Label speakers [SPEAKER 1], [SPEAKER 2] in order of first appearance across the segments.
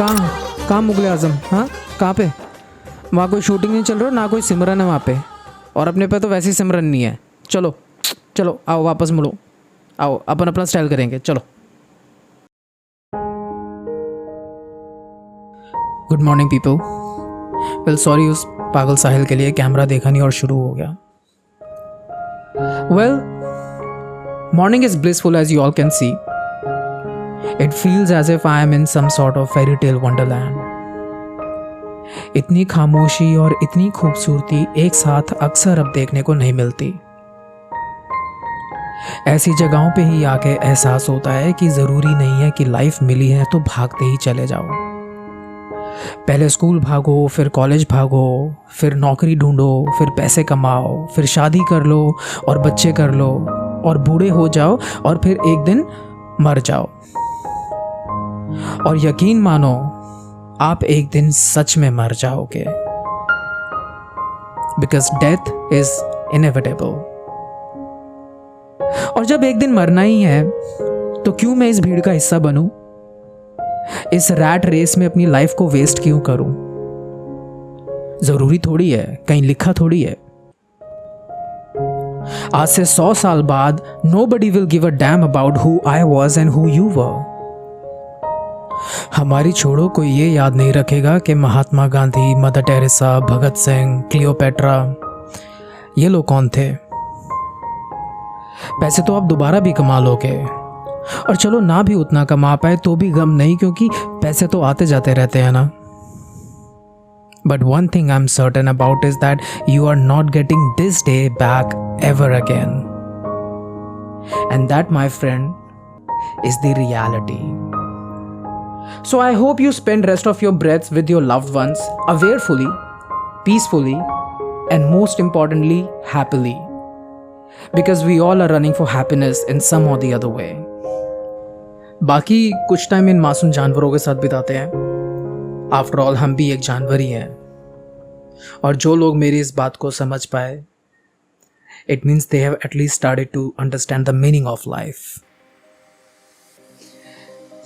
[SPEAKER 1] कहाँ मुगले आजम? हाँ, कहाँ पे? वहाँ कोई शूटिंग नहीं चल रहा, ना कोई सिमरन है वहाँ पे, और अपने पे तो वैसे ही सिमरन नहीं है। चलो चलो आओ, वापस मुड़ो, आओ अपन अपना स्टाइल करेंगे, चलो। Good morning people. Well sorry, उस पागल साहिल के लिए कैमरा देखा नहीं और शुरू हो गया। Well, morning is blissful as you all can see. It feels as if I am in some sort of fairy tale wonderland. इतनी खामोशी और इतनी खूबसूरती एक साथ अक्सर अब देखने को नहीं मिलती। ऐसी जगहों पे ही आके एहसास होता है कि ज़रूरी नहीं है कि लाइफ मिली है तो भागते ही चले जाओ। पहले स्कूल भागो, फिर कॉलेज भागो, फिर नौकरी ढूंढो, फिर पैसे कमाओ, फिर शादी कर लो और बच्चे कर लो और बूढ़े हो जाओ और फिर एक दिन मर जाओ। और यकीन मानो, आप एक दिन सच में मर जाओगे, बिकॉज डेथ इज इनएविटेबल। और जब एक दिन मरना ही है तो क्यों मैं इस भीड़ का हिस्सा बनूं? इस रैट रेस में अपनी लाइफ को वेस्ट क्यों करूं? जरूरी थोड़ी है, कहीं लिखा थोड़ी है। आज से 100 साल बाद nobody will give a damn about who I was and who you were. हमारी छोड़ो कोई ये याद नहीं रखेगा कि Mahatma Gandhi, mother Teresa, Bhagat Singh, Cleopatra, ये लोग कौन थे। पैसे तो आप दोबारा भी कमा लोगे, और चलो ना भी उतना कमा पाए तो भी गम नहीं, क्योंकि पैसे तो आते जाते रहते हैं ना। But one thing I'm certain about is that you are not getting this day back ever again. And that, my friend, is the reality. So I hope you spend rest of your breaths with your loved ones, awarefully, peacefully, and most importantly, happily. Because we all are running for happiness in some or the other way. बाकी कुछ time in मासूम जानवरों के साथ बिताते हैं। After all हम भी एक जानवर ही हैं। और जो लोग मेरी इस बात को समझ पाए, it means they have at least started to understand the meaning of life.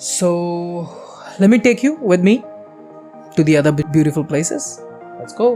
[SPEAKER 1] So let me take you with me to the other beautiful places. Let's go.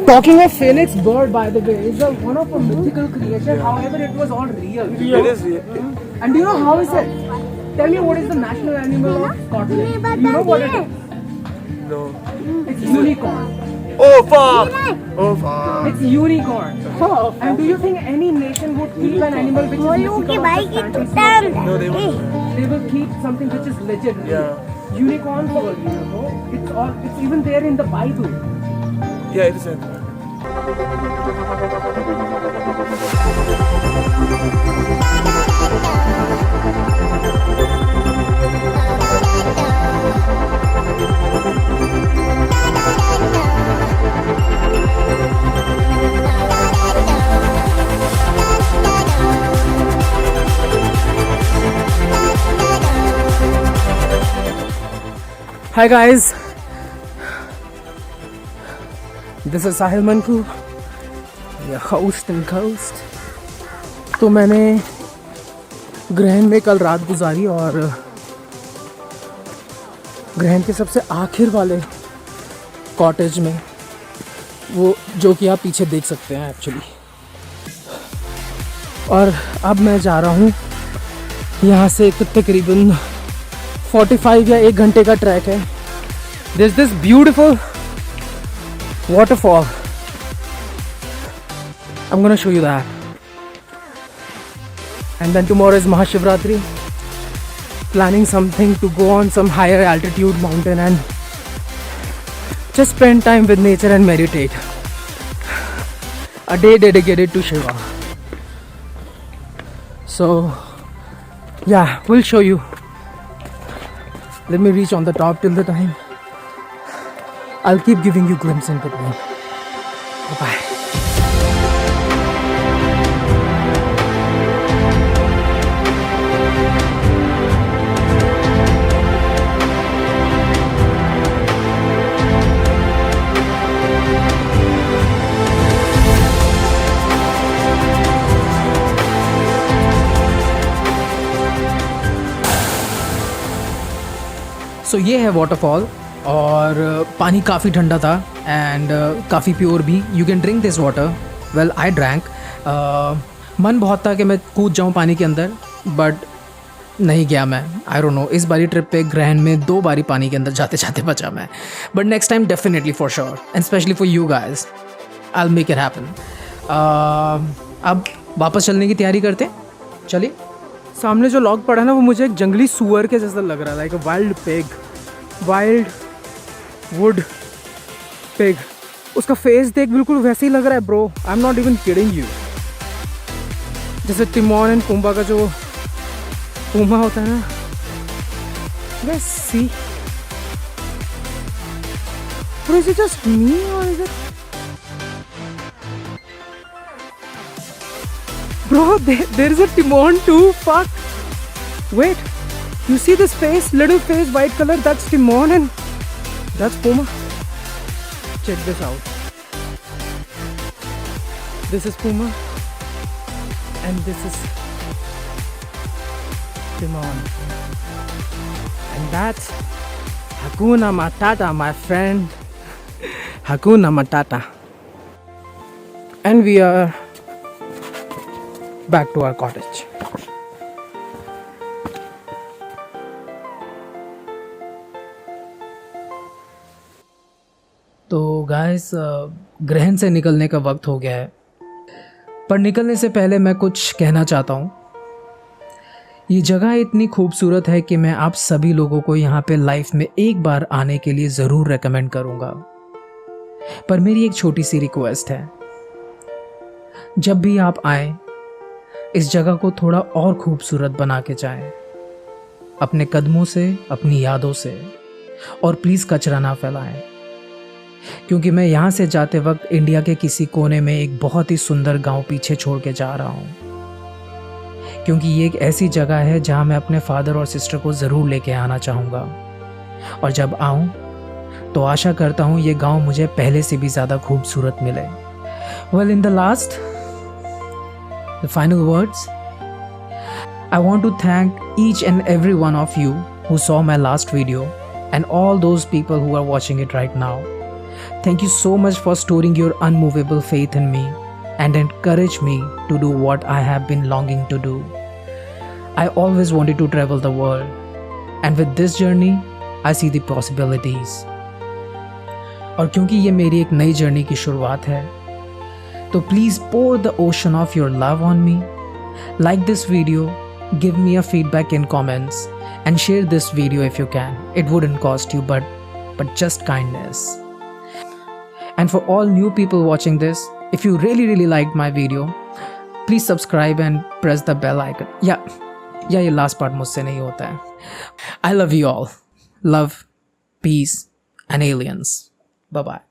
[SPEAKER 1] Talking of phoenix bird, by the way, is one of a mythical creature. However, it was all real.
[SPEAKER 2] It is real.
[SPEAKER 1] And do you know how is it? Tell me, what is the national animal of Scotland? Do you know what it is?
[SPEAKER 2] No.
[SPEAKER 1] It's unicorn.
[SPEAKER 2] Oh fuck! Oh fuck!
[SPEAKER 1] It's unicorn. And do you think any nation would keep an animal which is mythical of the fantasy?
[SPEAKER 2] No, they won't.
[SPEAKER 1] They will keep something which is legend.
[SPEAKER 2] Yeah.
[SPEAKER 1] Unicorn for you know. It's even there in the Bible.
[SPEAKER 2] Yeah, it is everywhere.
[SPEAKER 3] Da da da da da. Hi guys, this is Sahil Manku, your host and ghost. तो मैंने ग्रहण में कल रात गुजारी और ग्रहण के सबसे आखिर वाले कॉटेज में, वो जो कि आप पीछे देख सकते हैं एक्चुअली। और अब मैं जा रहा हूँ यहाँ से, तकरीबन 45 या 1 घंटे का ट्रैक है। There's this beautiful waterfall. I'm gonna show you that. And then tomorrow is Mahashivratri. Planning something to go on some higher altitude mountain and just spend time with nature and meditate. A day dedicated to Shiva. So yeah, we'll show you. Let me reach on the top till the time. I'll keep giving you glimpses in between. Bye-bye.
[SPEAKER 1] सो ये है waterfall और पानी काफ़ी ठंडा था and काफ़ी pure भी। You can drink this water. Well I drank. मन बहुत था कि मैं कूद जाऊँ पानी के अंदर, बट नहीं गया मैं। आई डोंट नो, इस बारी ट्रिप पे ग्रहण में 2 बारी पानी के अंदर जाते जाते बचा मैं। But next time definitely for sure, and specially for you guys, I will make it happen. अब वापस चलने की तैयारी करते हैं, चलिए।
[SPEAKER 3] सामने जो लॉग पड़ा ना, वो मुझे एक जंगली सुअर के जैसा लग रहा था, एक wild pig, wild wood pig. उसका फेस देख बिल्कुल वैसे ही लग रहा है bro, I am not even kidding you. जैसे टिमोन एंड पुम्बा का जो पुमा होता है ना, let's see. Bro, is it just me और is it Bro, there is a Timon too. Fuck. Wait. You see this face? Little face, white color. That's Timon and that's Puma. Check this out. This is Puma. And this is Timon. And that's Hakuna Matata, my friend. Hakuna Matata. And we are back to our cottage.
[SPEAKER 1] तो guys, ग्रहण से निकलने का वक्त हो गया है, पर निकलने से पहले मैं कुछ कहना चाहता हूँ। ये जगह इतनी खूबसूरत है कि मैं आप सभी लोगों को यहाँ पे लाइफ में एक बार आने के लिए ज़रूर रेकमेंड करूँगा। पर मेरी एक छोटी सी रिक्वेस्ट है, जब भी आप आए, इस जगह को थोड़ा और खूबसूरत बना के जाएं, अपने कदमों से, अपनी यादों से, और प्लीज़ कचरा ना फैलाएं। क्योंकि मैं यहाँ से जाते वक्त इंडिया के किसी कोने में एक बहुत ही सुंदर गांव पीछे छोड़ के जा रहा हूँ, क्योंकि ये एक ऐसी जगह है जहाँ मैं अपने फादर और सिस्टर को ज़रूर लेके आना चाहूँगा। और जब आऊँ तो आशा करता हूँ ये गांव मुझे पहले से भी ज़्यादा खूबसूरत मिले। Well, in the last, the final words, I want to thank each and every one of you who saw my last video and all those people who are watching it right now. Thank you so much for storing your unmovable faith in me and encourage me to do what I have been longing to do. I always wanted to travel the world, and with this journey I see the possibilities. और क्योंकि ये मेरी एक नई journey की शुरुआत है, तो please pour the ocean of your love on me. Like this video, give me a feedback in comments, and share this video if you can. It wouldn't cost you, but just kindness. And for all new people watching this, if you really liked my video, please subscribe and press the bell icon. Yeah, ये last part मुझसे नहीं होता है. I love you all. Love, peace, and aliens. Bye-bye.